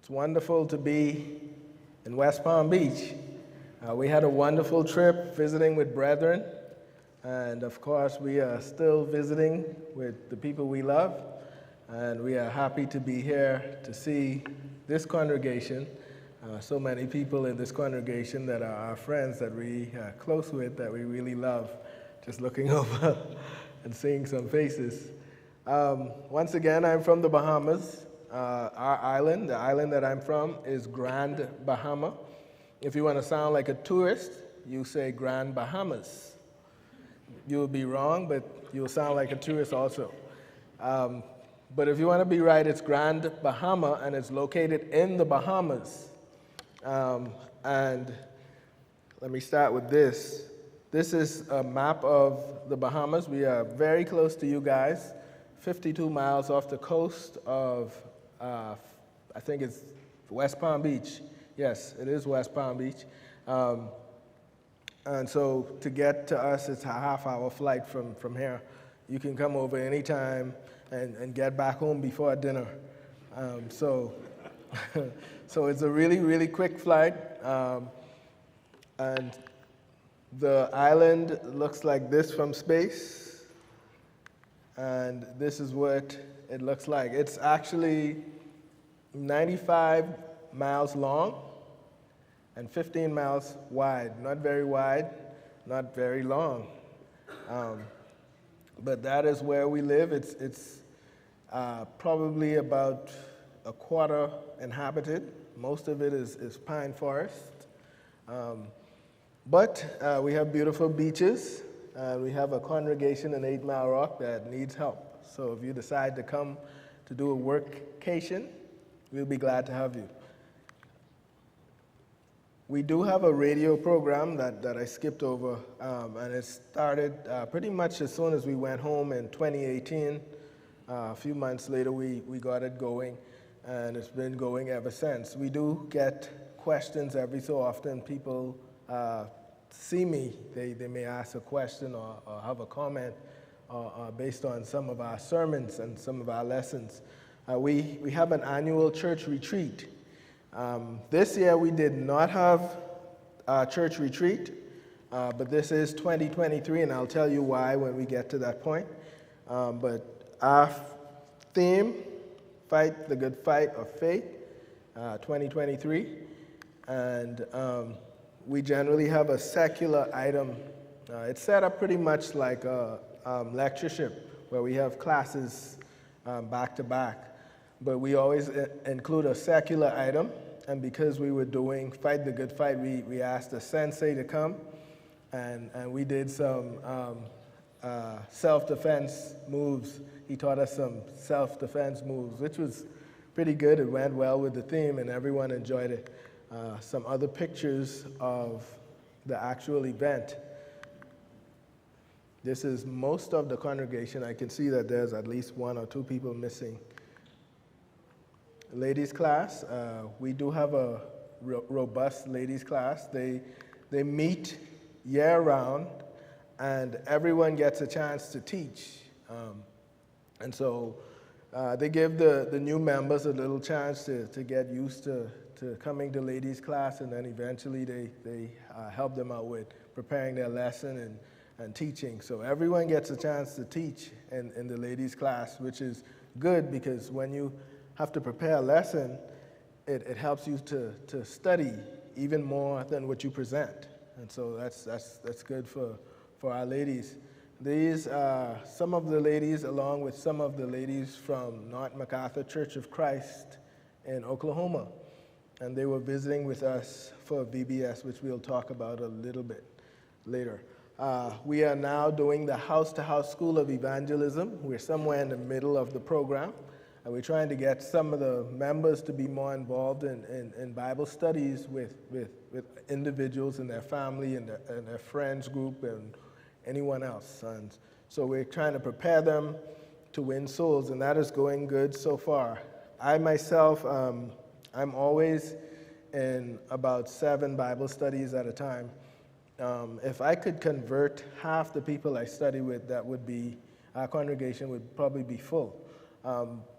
It's wonderful to be in West Palm Beach. We had a wonderful trip visiting with brethren, and of course, we are still visiting with the people we love, and we are happy to be here to see this congregation. So many people in this congregation that are our friends that we are close with, that we really love, just looking over and seeing some faces. Once again, I'm from the Bahamas. Our island, the island that I'm from, is Grand Bahama. If you want to sound like a tourist, you say Grand Bahamas. You'll be wrong, but you'll sound like a tourist also. But if you want to be right, it's Grand Bahama, and it's located in the Bahamas. And let me start with this. This is a map of the Bahamas. We are very close to you guys, 52 miles off the coast of, I think it's West Palm Beach. Yes, it is West Palm Beach. And so to get to us, it's a half-hour flight from here. You can come over anytime and get back home before dinner. So it's a really, really quick flight. And the island looks like this from space. And this is what it looks like. It's actually 95 miles long and 15 miles wide. Not very wide, not very long. But that is where we live. It's probably about a quarter inhabited. Most of it is pine forest. But we have beautiful beaches. We have a congregation in 8 Mile Rock that needs help. So if you decide to come to do a workcation, we'll be glad to have you. We do have a radio program that I skipped over, and it started pretty much as soon as we went home in 2018. A few months later, we got it going, and it's been going ever since. We do get questions every so often. People see me, they may ask a question or have a comment based on some of our sermons and some of our lessons. We have an annual church retreat. This year we did not have a church retreat, but this is 2023, and I'll tell you why when we get to that point. But our theme, Fight the Good Fight of Faith, 2023, and we generally have a secular item. It's set up pretty much like a lectureship, where we have classes back to back. But we always include a secular item, and because we were doing Fight the Good Fight, we asked a sensei to come, and we did some self-defense moves. He taught us some self-defense moves, which was pretty good. It went well with the theme, and everyone enjoyed it. Some other pictures of the actual event. This is most of the congregation. I can see that there's at least 1 or 2 people missing. Ladies class, we do have a robust ladies class. They meet year-round, and everyone gets a chance to teach. And so they give the new members a little chance to get used to coming to ladies class, and then eventually they help them out with preparing their lesson and teaching. So everyone gets a chance to teach in the ladies class, which is good because when you have to prepare a lesson, it helps you to study even more than what you present. And so that's good for our ladies. These are some of the ladies, along with some of the ladies from North MacArthur Church of Christ in Oklahoma. And they were visiting with us for VBS, which we'll talk about a little bit later. We are now doing the House-to-House School of Evangelism. We're somewhere in the middle of the program. And we're trying to get some of the members to be more involved in Bible studies with individuals and their family and their friends group and anyone else. And so we're trying to prepare them to win souls, and that is going good so far. I myself, I'm always in about 7 Bible studies at a time. If I could convert half the people I study with, that would be, our congregation would probably be full.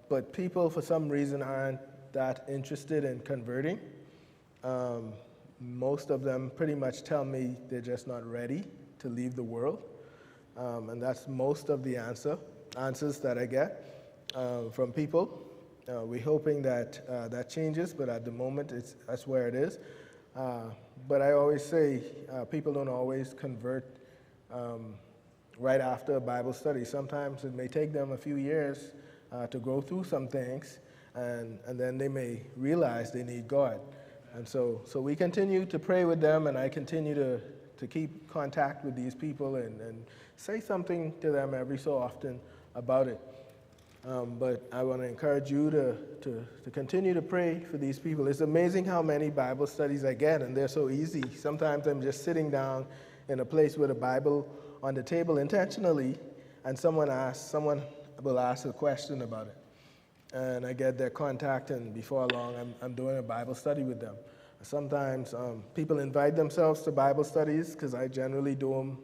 But people, for some reason, aren't that interested in converting. Most of them pretty much tell me they're just not ready to leave the world. And that's most of the answers that I get from people. We're hoping that that changes, but at the moment, that's where it is. But I always say people don't always convert right after a Bible study. Sometimes it may take them a few years to go through some things, and then they may realize they need God. And so we continue to pray with them, and I continue to keep contact with these people and say something to them every so often about it. But I want to encourage you to continue to pray for these people. It's amazing how many Bible studies I get, and they're so easy. Sometimes I'm just sitting down in a place with a Bible on the table intentionally, and someone will ask a question about it. And I get their contact, and before long, I'm doing a Bible study with them. Sometimes people invite themselves to Bible studies, because I generally do them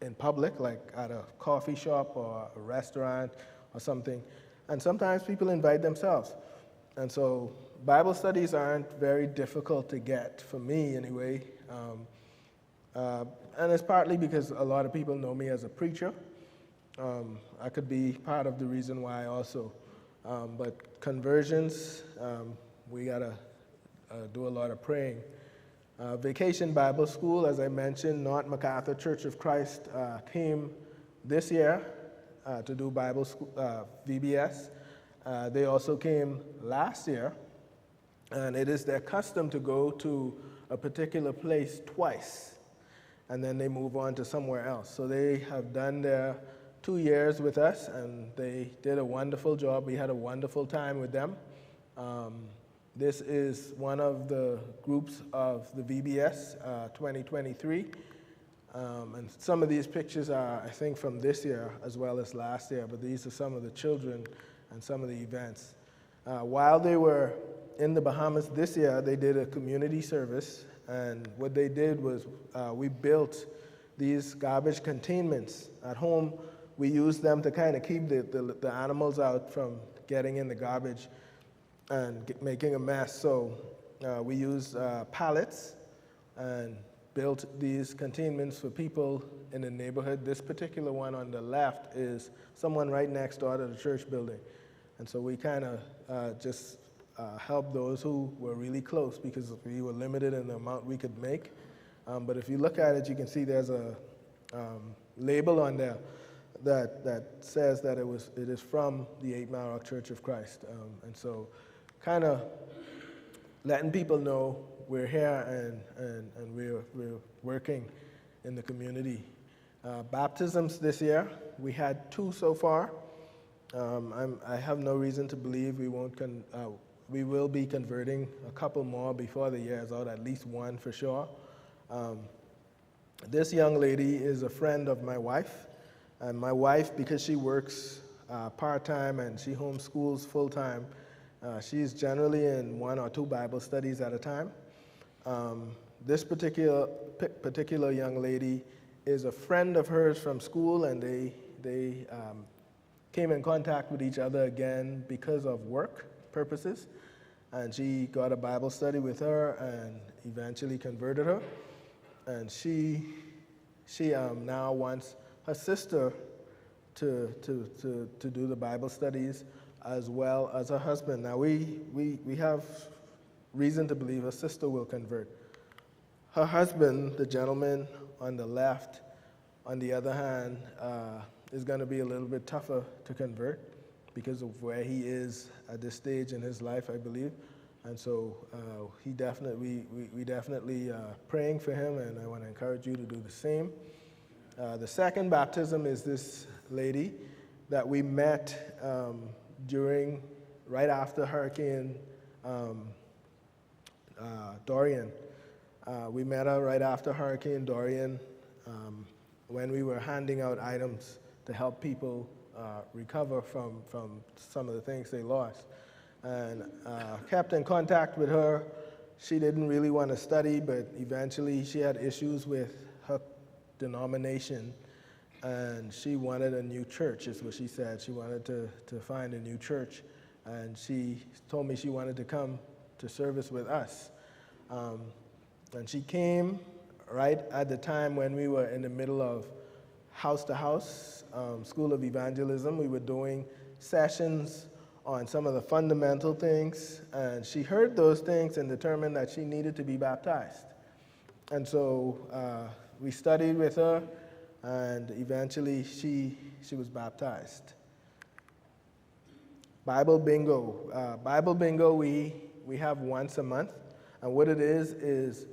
in public, like at a coffee shop or a restaurant or something. And sometimes people invite themselves. And so Bible studies aren't very difficult to get, for me anyway. And it's partly because a lot of people know me as a preacher. I could be part of the reason why also. But conversions, we got to do a lot of praying. Vacation Bible School, as I mentioned, North MacArthur Church of Christ came this year to do Bible school, VBS. They also came last year, and it is their custom to go to a particular place twice, and then they move on to somewhere else. So they have done their 2 years with us, and they did a wonderful job. We had a wonderful time with them. This is one of the groups of the VBS 2023. And some of these pictures are, I think, from this year as well as last year, but these are some of the children and some of the events. While they were in the Bahamas this year, they did a community service, and what they did was we built these garbage containments. At home, we used them to kind of keep the animals out from getting in the garbage and making a mess. So we used pallets and built these containments for people in the neighborhood. This particular one on the left is someone right next door to the church building. And so we kind of just helped those who were really close, because we were limited in the amount we could make. But if you look at it, you can see there's a label on there that says that it is from the 8 Mile Rock Church of Christ. And so kind of letting people know we're here and we're working in the community. Baptisms this year, we had 2 so far. I have no reason to believe we will be converting a couple more before the year is out, at least 1 for sure. This young lady is a friend of my wife, and my wife, because she works part-time and she homeschools full-time, she's generally in 1 or 2 Bible studies at a time. This particular young lady is a friend of hers from school, and they came in contact with each other again because of work purposes, and she got a Bible study with her and eventually converted her. And she now wants her sister to do the Bible studies as well as her husband. Now we have reason to believe her sister will convert. Her husband, the gentleman on the left, on the other hand, is going to be a little bit tougher to convert because of where he is at this stage in his life, I believe. And so we definitely praying for him, and I want to encourage you to do the same. The second baptism is this lady that we met right after Hurricane Dorian. We met her right after Hurricane Dorian when we were handing out items to help people recover from some of the things they lost. And kept in contact with her. She didn't really want to study, but eventually she had issues with her denomination, and she wanted a new church, is what she said. She wanted to find a new church. and she told me she wanted to come to service with us. And she came right at the time when we were in the middle of House to House, School of Evangelism. We were doing sessions on some of the fundamental things, and she heard those things and determined that she needed to be baptized. And so we studied with her, and eventually she was baptized. Bible bingo. Bible bingo we have once a month, and what it is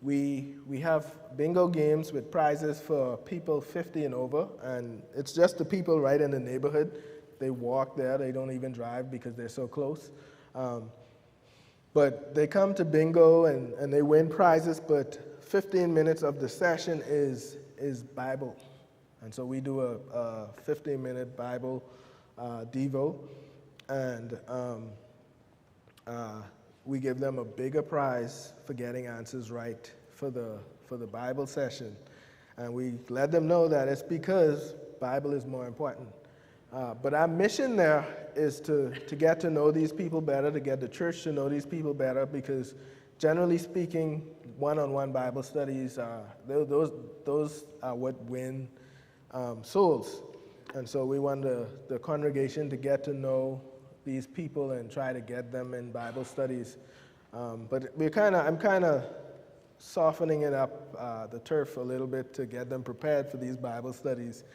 we have bingo games with prizes for people 50 and over, and it's just the people right in the neighborhood. They walk there, they don't even drive because they're so close. But they come to bingo and they win prizes, but 15 minutes of the session is Bible. And so we do a 15-minute Bible Devo, and we give them a bigger prize for getting answers right for the Bible session. And we let them know that it's because Bible is more important. But our mission there is to get to know these people better, to get the church to know these people better, because generally speaking, one-on-one Bible studies, those are what win souls. And so we want the congregation to get to know these people and try to get them in Bible studies. But I'm kind of softening it up, the turf a little bit, to get them prepared for these Bible studies.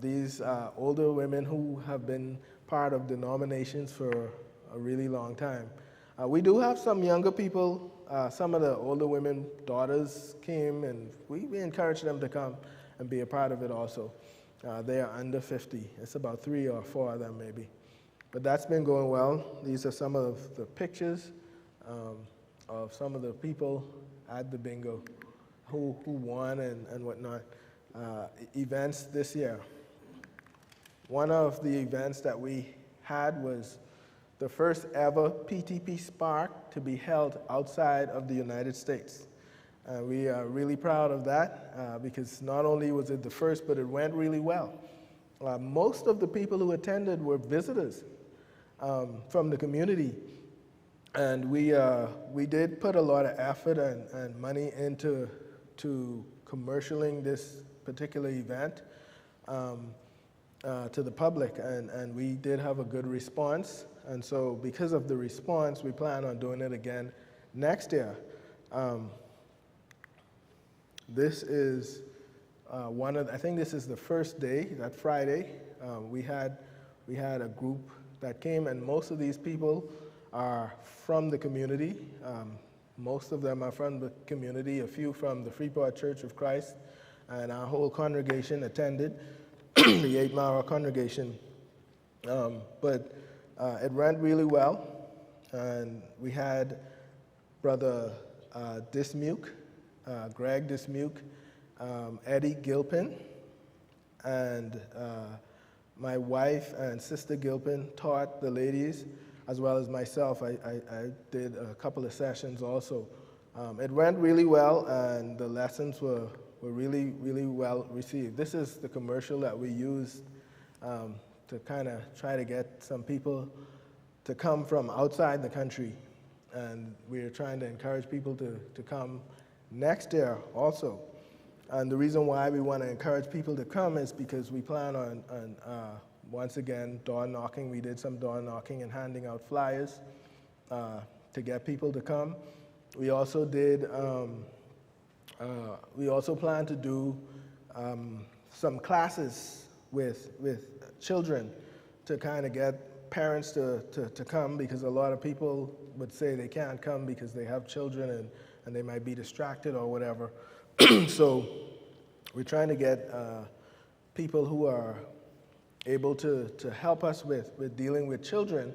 These older women who have been part of denominations for a really long time. We do have some younger people. Some of the older women, daughters came, and we encourage them to come and be a part of it also. They are under 50. It's about 3 or 4 of them maybe. But that's been going well. These are some of the pictures of some of the people at the bingo who won and whatnot. Events this year. One of the events that we had was the first ever PTP Spark to be held outside of the United States. We are really proud of that because not only was it the first, but it went really well. Most of the people who attended were visitors from the community. And we did put a lot of effort and money into commercialing this particular event to the public, and we did have a good response. And so because of the response, we plan on doing it again next year. This is I think this is the first day, that Friday. We had a group that came, and most of these people are from the community. Most of them are from the community, a few from the Freeport Church of Christ, and our whole congregation attended, the 8 Mile congregation. But it went really well, and we had Brother Dismuke, Greg Dismuke, Eddie Gilpin, and my wife and Sister Gilpin taught the ladies, as well as myself. I did a couple of sessions also. It went really well, and the lessons were really, really well received. This is the commercial that we used to kind of try to get some people to come from outside the country. And we're trying to encourage people to come next year also. And the reason why we want to encourage people to come is because we plan on once again, door knocking. We did some door knocking and handing out flyers to get people to come. We also did, we also plan to do some classes with children to kind of get parents to come, because a lot of people would say they can't come because they have children and they might be distracted or whatever. So we're trying to get people who are able to help us with dealing with children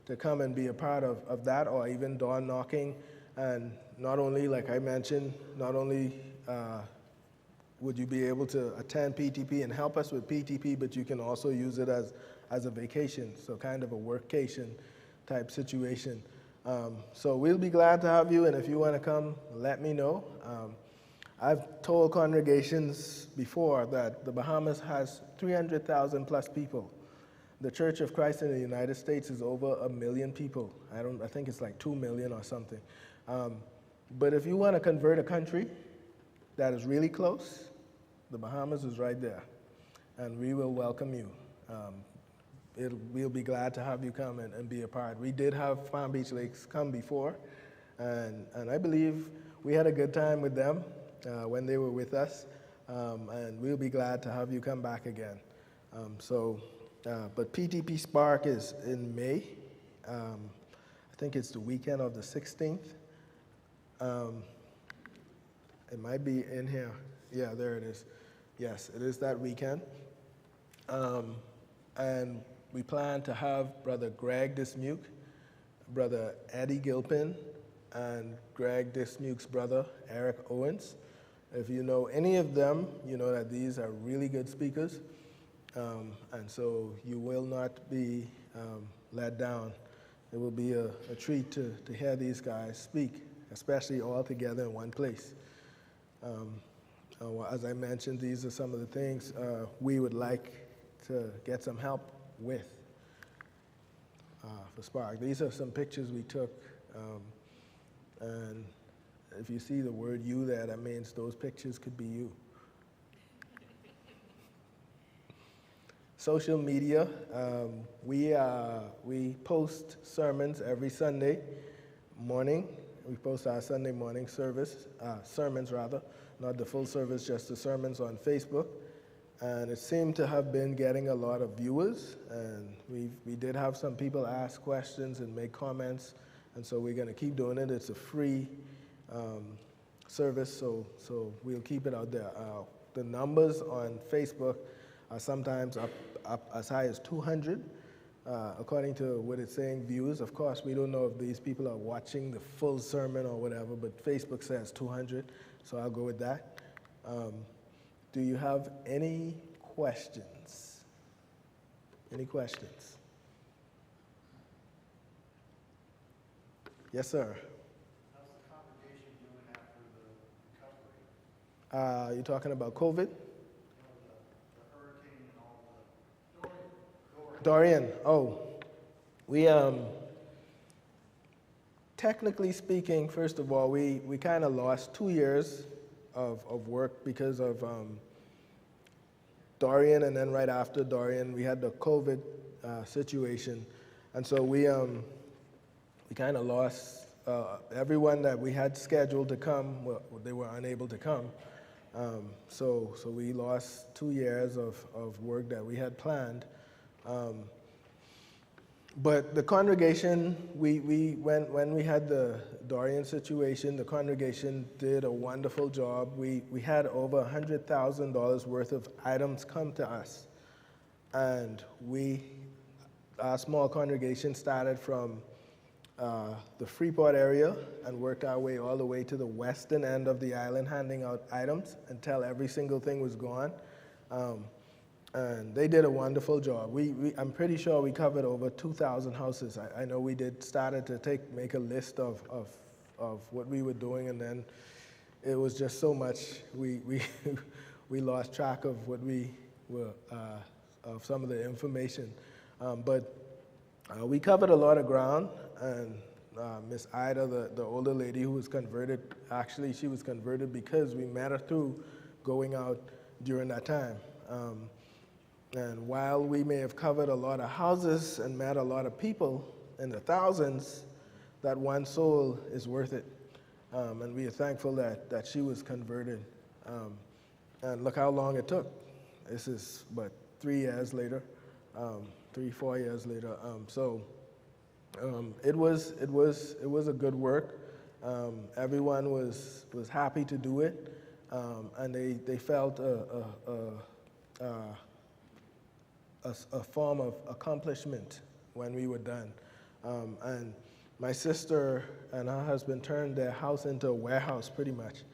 to come and be a part of that, or even door knocking. And not only, like I mentioned, not only would you be able to attend PTP and help us with PTP, but you can also use it as a vacation, so kind of a workcation type situation. So we'll be glad to have you, and if you want to come, let me know. I've told congregations before that the Bahamas has 300,000 plus people, The Church of Christ in the United States is over 1 million people. I think it's like 2 million or something. But if you want to convert a country that is really close, the Bahamas is right there, and we will welcome you. We'll be glad to have you come and be a part. We did have Palm Beach Lakes come before, and I believe we had a good time with them when they were with us, and we'll be glad to have you come back again. But PTP Spark is in May. I think it's the weekend of the 16th. It might be in here. Yeah, there it is. Yes, it is that weekend. And we plan to have Brother Greg Dismuke, Brother Eddie Gilpin, and Greg Dismuke's brother, Eric Owens. If you know any of them, you know that these are really good speakers. And so you will not be let down. It will be a treat to hear these guys speak, especially all together in one place. As I mentioned, these are some of the things we would like to get some help with for Spark. These are some pictures we took, and if you see the word "you" there, that means those pictures could be you. Social media, we post sermons every Sunday morning. We post our Sunday morning sermons rather, not the full service, just the sermons on Facebook. And it seemed to have been getting a lot of viewers, and we did have some people ask questions and make comments, and so we're going to keep doing it. It's a free service, so we'll keep it out there. The numbers on Facebook are sometimes up as high as 200, according to what it's saying, views. Of course, we don't know if these people are watching the full sermon or whatever, but Facebook says 200, so I'll go with that. Do you have any questions? Any questions? Yes, sir. How's the congregation doing after the recovery? You're talking about COVID? The hurricane and all the Dorian. Dorian, we, technically speaking, first of all, we kind of lost 2 years of work because of Dorian, and then right after Dorian, we had the COVID situation. And so we kind of lost everyone that we had scheduled to come. Well, they were unable to come. So we lost 2 years of work that we had planned. But the congregation, when we had the Dorian situation, the congregation did a wonderful job. We had over $100,000 worth of items come to us. And our small congregation started from the Freeport area and worked our way all the way to the western end of the island, handing out items until every single thing was gone. And they did a wonderful job. I'm pretty sure we covered over 2,000 houses. I know we started to make a list of what we were doing, and then it was just so much. We lost track of what we were, of some of the information. But we covered a lot of ground, and Miss Ida, the older lady who was converted, actually she was converted because we met her through going out during that time. And while we may have covered a lot of houses and met a lot of people in the thousands, that one soul is worth it. And we are thankful that she was converted. And look how long it took. This is, 3 years later, 4 years later. It was a good work. Everyone was happy to do it, and they felt a form of accomplishment when we were done. And my sister and her husband turned their house into a warehouse pretty much.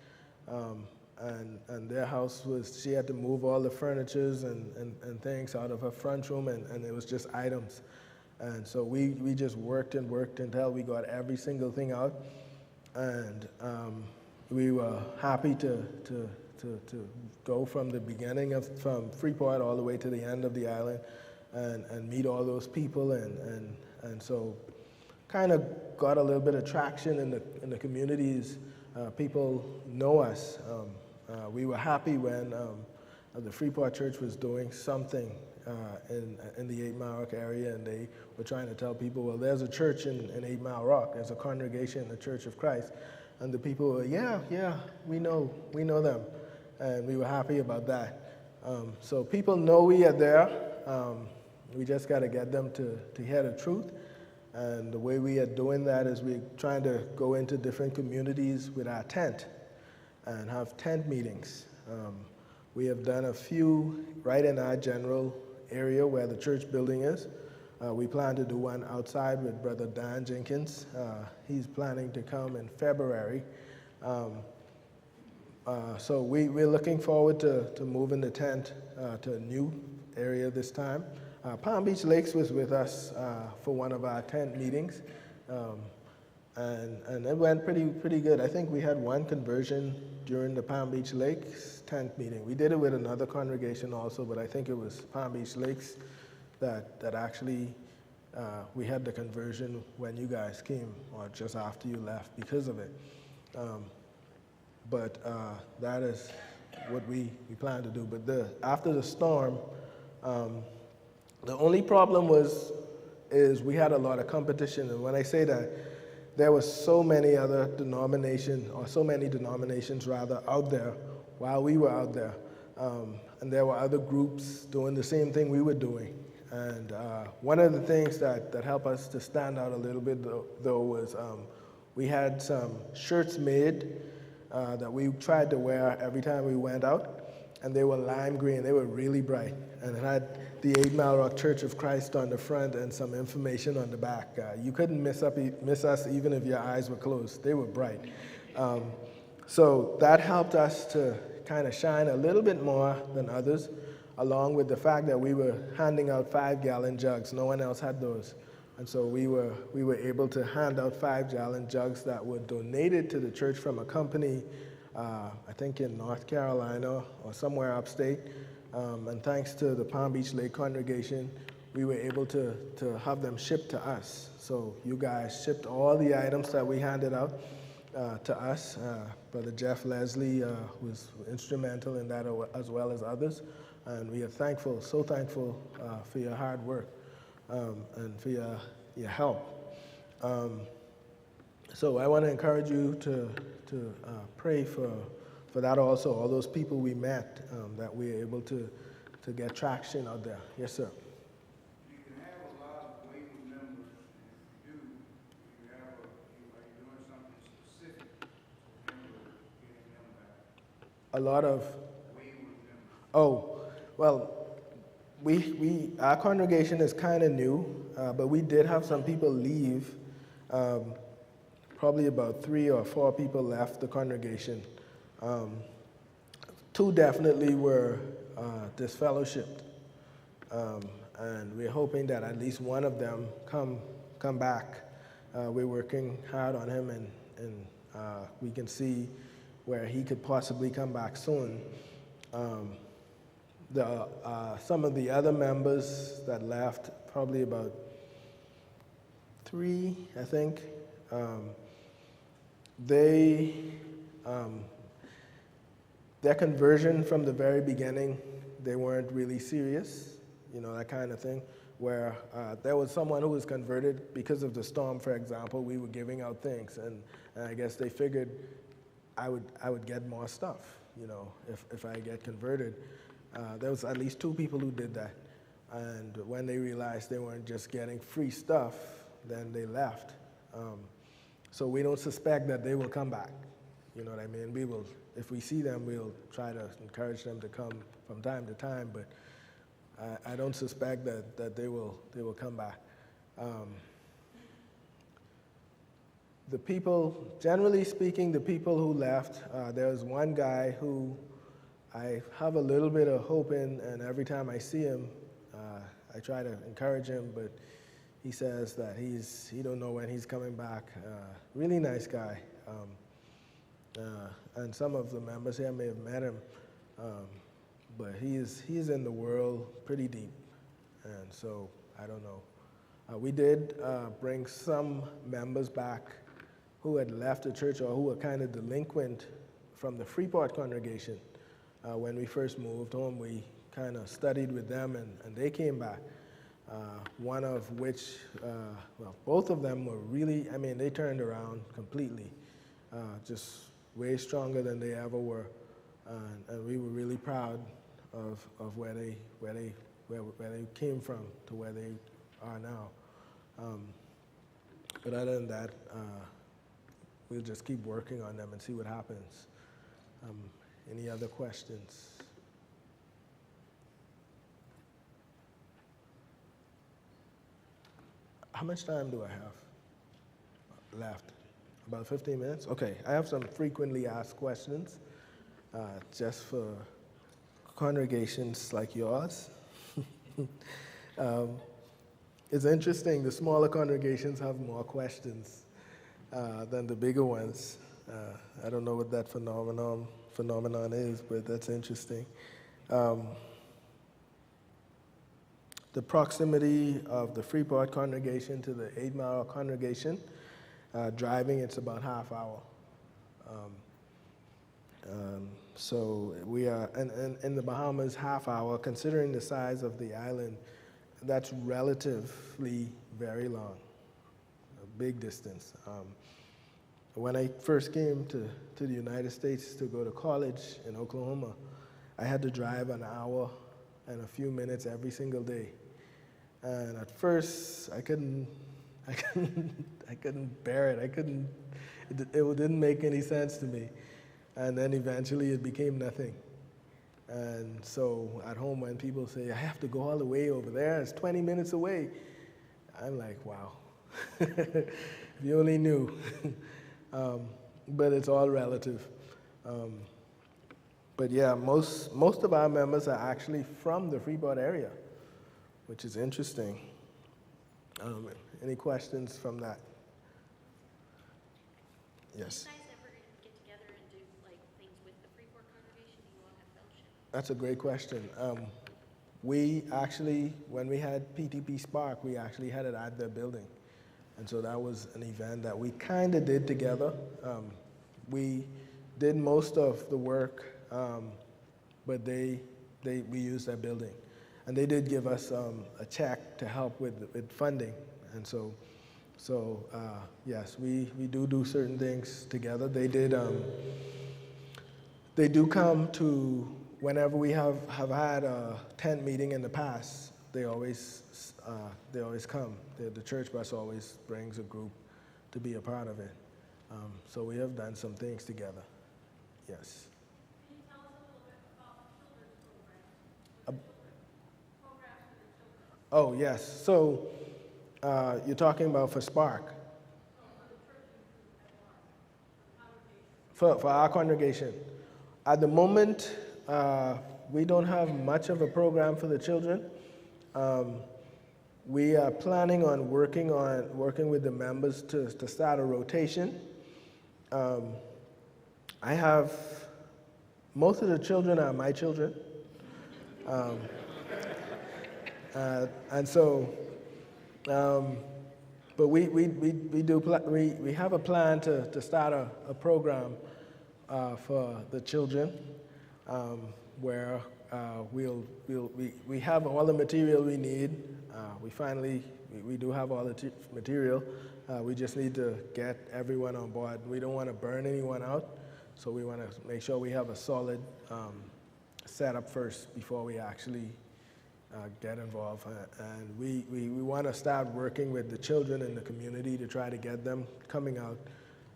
And their house she had to move all the furnitures and things out of her front room, and it was just items. And so we just worked and worked until we got every single thing out. And we were happy to go from the beginning from Freeport all the way to the end of the island. and meet all those people, and so kind of got a little bit of traction in the communities. People know us. We were happy when the Freeport Church was doing something in the 8 Mile Rock area, and they were trying to tell people, well, there's a church in 8 Mile Rock. There's a congregation, the Church of Christ. And the people were, yeah, we know them. And we were happy about that. So people know we are there. We just got to get them to hear the truth. And the way we are doing that is we're trying to go into different communities with our tent and have tent meetings. We have done a few right in our general area where the church building is. We plan to do one outside with Brother Dan Jenkins. He's planning to come in February. So we're looking forward to moving the tent to a new area this time. Palm Beach Lakes was with us for one of our tent meetings, and it went pretty good. I think we had one conversion during the Palm Beach Lakes tent meeting. We did it with another congregation also, but I think it was Palm Beach Lakes that actually we had the conversion when you guys came, or just after you left because of it. But that is what we plan to do. But after the storm, the only problem is we had a lot of competition. And when I say that, there were so many other denominations, or so many denominations rather, out there while we were out there. And there were other groups doing the same thing we were doing. And one of the things that helped us to stand out a little bit, though was we had some shirts made that we tried to wear every time we went out. And they were lime green. They were really bright. And it had the 8 Mile Rock Church of Christ on the front and some information on the back. You couldn't miss us even if your eyes were closed. They were bright. So that helped us to kind of shine a little bit more than others, along with the fact that we were handing out 5-gallon jugs. No one else had those. And so we were able to hand out 5-gallon jugs that were donated to the church from a company, I think in North Carolina or somewhere upstate. And thanks to the Palm Beach Lake congregation, we were able to have them shipped to us. So you guys shipped all the items that we handed out to us. Brother Jeff Leslie was instrumental in that, as well as others. And we are thankful, so thankful for your hard work and for your help. So I want to encourage you to pray for that also, all those people we met, that we are able to get traction out there. Yes, sir. You can have a lot of waiting members, and if you are doing something specific, getting them back. A lot of, Waiting members. oh, well, our congregation is kind of new, but we did have some people leave. Probably about 3 or 4 people left the congregation. 2 definitely were disfellowshipped, and we're hoping that at least one of them come back. We're working hard on him, and we can see where he could possibly come back soon. Some of the other members that left, probably about 3, I think, their conversion from the very beginning, they weren't really serious, that kind of thing, where there was someone who was converted because of the storm, for example. We were giving out things, and I guess they figured I would get more stuff, if I get converted. There was at least 2 people who did that, and when they realized they weren't just getting free stuff, then they left. So we don't suspect that they will come back. You know what I mean? We will, if we see them, we'll try to encourage them to come from time to time, but I don't suspect that they will come back. The people, generally speaking, the people who left, there was one guy who I have a little bit of hope in, and every time I see him, I try to encourage him, but he says that he don't know when he's coming back. Really nice guy. And some of the members here may have met him, but he's in the world pretty deep, And so, I don't know. We did bring some members back who had left the church or who were kind of delinquent from the Freeport congregation. When we first moved home, we kind of studied with them, and they came back. One of which, well, both of them were really, I mean, they turned around completely, just way stronger than they ever were. And we were really proud of where they came from to where they are now. But other than that, we'll just keep working on them and see what happens. Any other questions? How much time do I have left? About 15 minutes? Okay, I have some frequently asked questions just for congregations like yours. It's interesting, the smaller congregations have more questions than the bigger ones. I don't know what that phenomenon is, but that's interesting. The proximity of the Freeport congregation to the 8 Mile congregation, driving it's about half hour. So we are, in the Bahamas, half hour, considering the size of the island, that's relatively very long, a big distance. When I first came to the United States to go to college in Oklahoma, I had to drive an hour and a few minutes every single day. And at first, I couldn't bear it. It didn't make any sense to me. And then eventually it became nothing. And so at home when people say, I have to go all the way over there, it's 20 minutes away, I'm like, wow. If you only knew. But it's all relative. But yeah, most of our members are actually from the Freeport area, which is interesting. Any questions from that? Yes. Do you guys ever get together and do like things with the Freeport congregation? Do you all have fellowship? That's a great question. We actually, when we had PTP Spark, we actually had it at their building. And so that was an event that we kind of did together. We did most of the work, but we used their building. And they did give us a check to help with funding. And so yes, we do certain things together. They do come to, whenever we have had a tent meeting in the past, they always come. The church bus always brings a group to be a part of it. So we have done some things together. Yes. Can you tell us a little bit about the children's programs for the children? Oh, yes. So you're talking about for Spark? For our congregation. At the moment, we don't have much of a program for the children. We are planning on working with the members to start a rotation. I have, most of the children are my children. And so, but we have a plan to start a program for the children where we have all the material we need. We do have all the material. We just need to get everyone on board. We don't want to burn anyone out, so we want to make sure we have a solid setup first before we actually get involved. And we want to start working with the children in the community to try to get them coming out.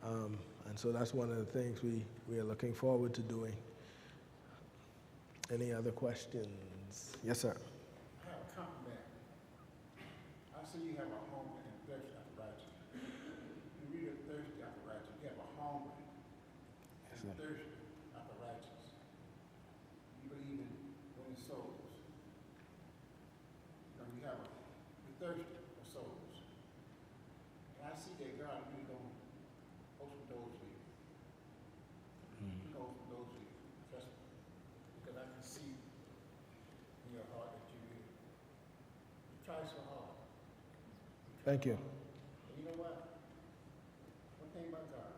And so that's one of the things we are looking forward to doing. Any other questions? Yes, sir. I have a compliment. I see you have a hunger and thirst after righteousness. You really thirsty after righteousness. You have a hunger and thirst after righteousness. You believe in winning souls. You're thirsty for souls. And I see that God really don't open doors for you. He don't open doors for you. Trust me. Because I can see in your heart that you really Thank you. You know what? One thing about God,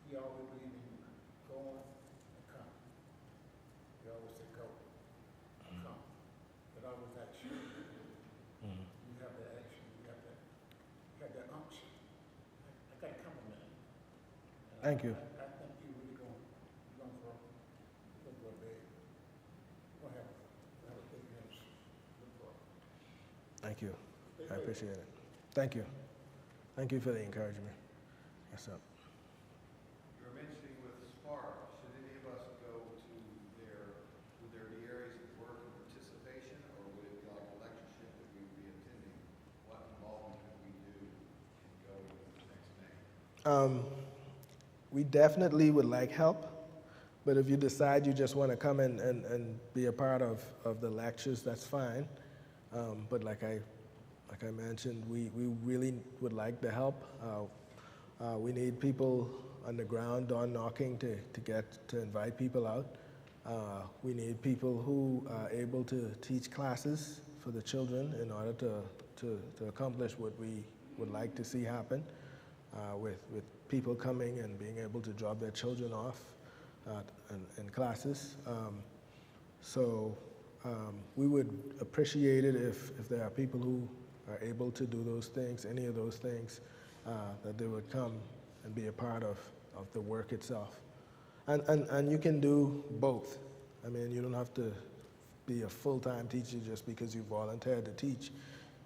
He always believes in you going and coming. He always said go, come. But always action. You have that action. You have that unction. I got to compliment you. And Thank you. I think you really going to grow. You're going to grow big. You're going to have a big ministry. Look for it. Thank you. I appreciate it. Thank you. Thank you for the encouragement. Yes, sir. You were mentioning with Spark, should any of us go to would there be areas of work and participation, or would it be like a lectureship that we would be attending? What involvement could we do in going to the next name? We definitely would like help, but if you decide you just want to come and be a part of the lectures, that's fine. But like I mentioned, we really would like the help. We need people on the ground, door knocking to invite people out. We need people who are able to teach classes for the children in order to accomplish what we would like to see happen, with people coming and being able to drop their children off in classes. We would appreciate it if there are people who are able to do those things, any of those things, that they would come and be a part of the work itself. And you can do both. I mean, you don't have to be a full-time teacher just because you volunteered to teach.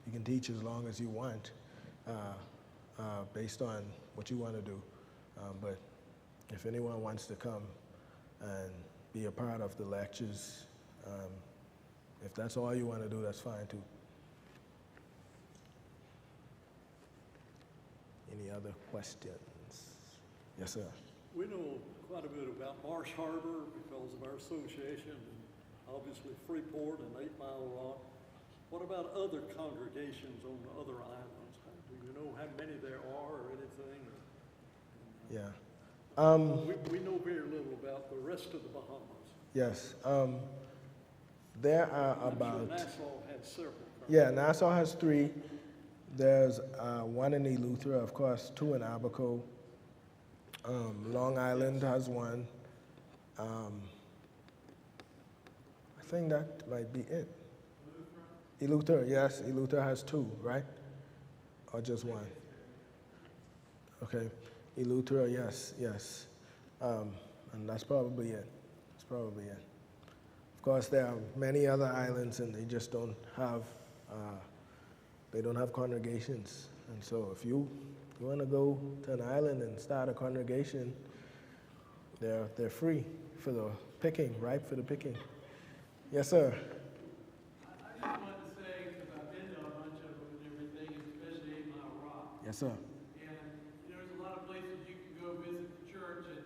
You can teach as long as you want, based on what you want to do. But if anyone wants to come and be a part of the lectures, if that's all you want to do, that's fine too. Any other questions? Yes, sir. We know quite a bit about Marsh Harbor because of our association, and obviously Freeport and 8 Mile Rock. What about other congregations on the other islands? Do you know how many there are or anything? Yeah. We know very little about the rest of the Bahamas. Yes. There are I'm about. sure Nassau has several. Yeah, Nassau has 3. There's one in Eleuthera, of course, 2 in Abaco. Long Island has 1. I think that might be it. Eleuthera, yes, Eleuthera has 2, right? Or just 1? Okay, Eleuthera, yes. And that's probably it. Of course, there are many other islands, and they just don't have congregations. And so, if you want to go to an island and start a congregation, they're free for the picking, ripe for the picking. Yes, sir. I just wanted to say, because I've been to a bunch of them and everything, especially 8 Mile Rock. Yes, sir. And there's a lot of places you can go visit the church, and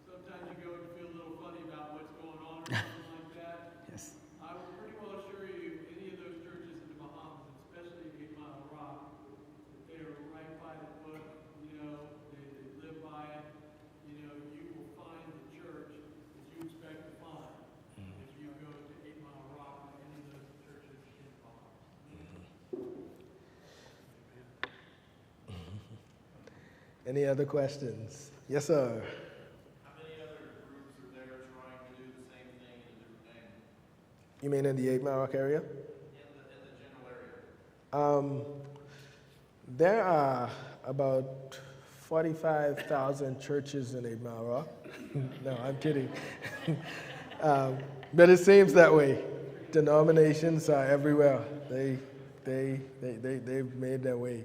sometimes you go and feel a little funny about what's going on or something like that. Yes. I will pretty well assure you, any of those churches in the Bahamas, especially 8 Mile Rock, that they are right by the book, they live by it. You will find the church that you expect to find if you go to 8 Mile Rock or any of those churches in the Bahamas. Any other questions? Yes, sir. How many other groups are there trying to do the same thing in a different name? You mean in the 8 Mile Rock area? In the general area? There are about 45,000 churches in 8 Mile Rock. No, I'm kidding. But it seems that way. Denominations are everywhere. They've made their way.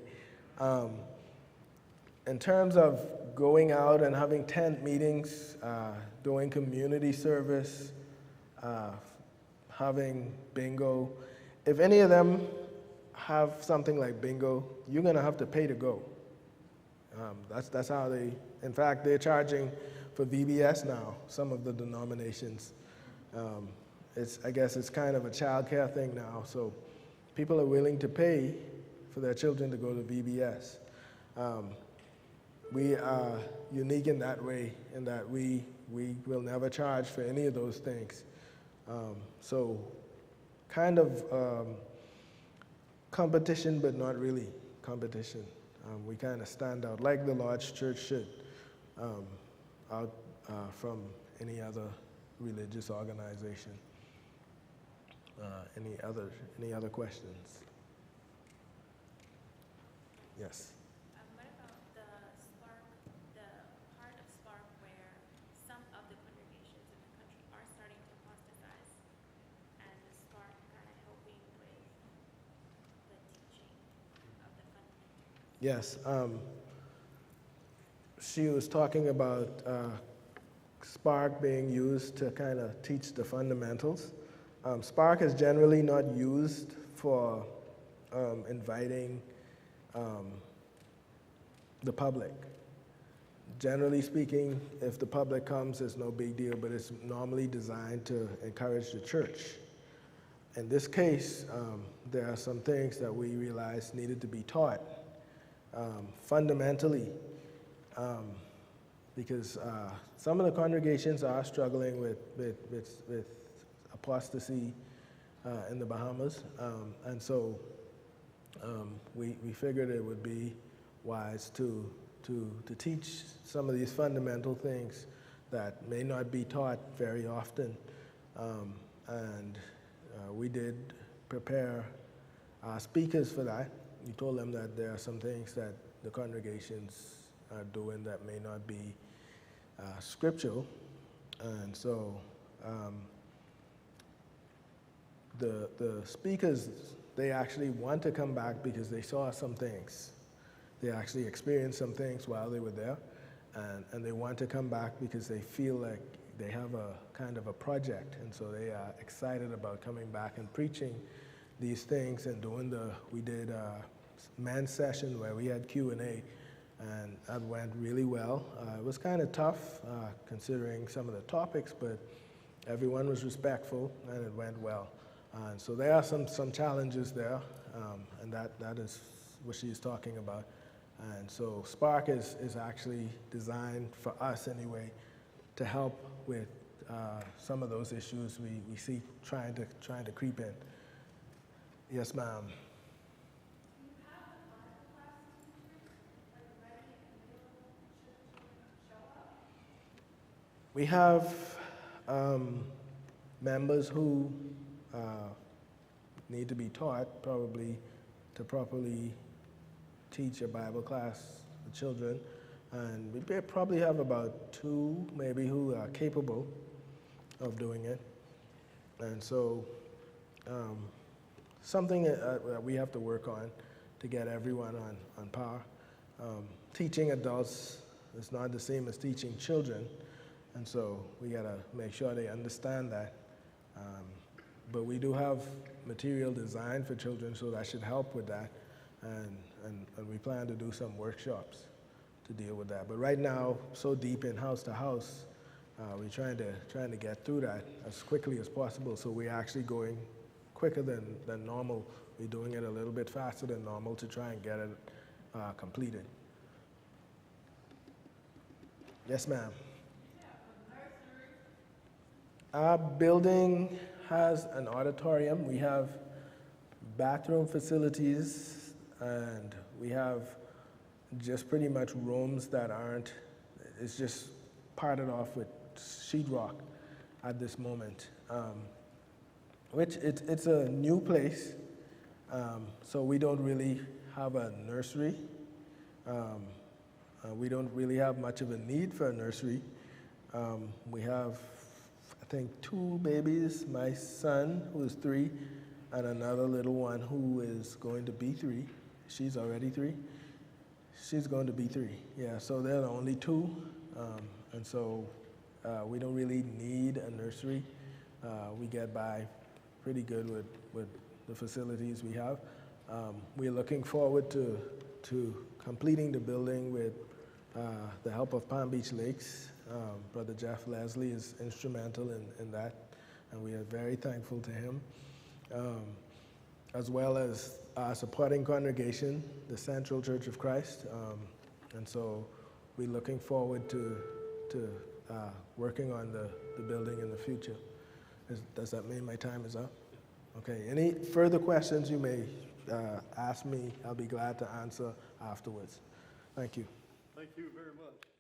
In terms of going out and having tent meetings, doing community service, having bingo, if any of them have something like bingo, you're going to have to pay to go. That's how they, in fact, they're charging for VBS now, some of the denominations. I guess it's kind of a child care thing now, so people are willing to pay for their children to go to VBS. We are unique in that way, in that we will never charge for any of those things. So kind of competition, but not really competition. We kind of stand out, like the Lord's Church should, out from any other religious organization. Any other questions? Yes. What about the Spark, the part of Spark where some of the congregations in the country are starting to apostatize, and the Spark kind of helping with the teaching of the fundamentals? Yes. She was talking about Spark being used to kind of teach the fundamentals. Spark is generally not used for inviting the public. Generally speaking, if the public comes, it's no big deal, but it's normally designed to encourage the church. In this case, there are some things that we realized needed to be taught fundamentally, because some of the congregations are struggling with apostasy in the Bahamas, and so we figured it would be wise to teach some of these fundamental things that may not be taught very often, and we did prepare our speakers for that. We told them that there are some things that the congregations are doing that may not be scriptural, and so the speakers, they actually want to come back because they saw some things. They actually experienced some things while they were there, and they want to come back because they feel like they have a kind of a project, and so they are excited about coming back and preaching these things and we did a men's session where we had Q&A, and that went really well. It was kind of tough considering some of the topics, but everyone was respectful and it went well. And so there are some challenges there, and that is what she's talking about. And so Spark is actually designed for us anyway to help with some of those issues we see trying to creep in. Yes, ma'am. We have members who need to be taught probably to properly teach a Bible class to children, and we probably have about 2 maybe who are capable of doing it. And so something that we have to work on to get everyone on par. Teaching adults is not the same as teaching children, and so we gotta make sure they understand that. But we do have material designed for children, so that should help with that, and we plan to do some workshops to deal with that. But right now, so deep in house to house, we're trying to get through that as quickly as possible, so we're actually going quicker than normal. We're doing it a little bit faster than normal to try and get it completed. Yes, ma'am. Our building has an auditorium. We have bathroom facilities, and we have just pretty much rooms that aren't, it's just parted off with sheetrock at this moment. Which it's a new place, so we don't really have a nursery. We don't really have much of a need for a nursery. We have, I think, 2 babies, my son, who is 3, and another little one who is going to be 3. She's already 3. She's going to be 3, yeah, so they're the only 2, and so we don't really need a nursery. We get by pretty good with the facilities we have. We're looking forward to completing the building with the help of Palm Beach Lakes. Brother Jeff Leslie is instrumental in that, and we are very thankful to him, as well as our supporting congregation, the Central Church of Christ, and so we're looking forward to working on the building in the future. Does that mean my time is up? Okay, any further questions you may ask me, I'll be glad to answer afterwards. Thank you. Thank you very much.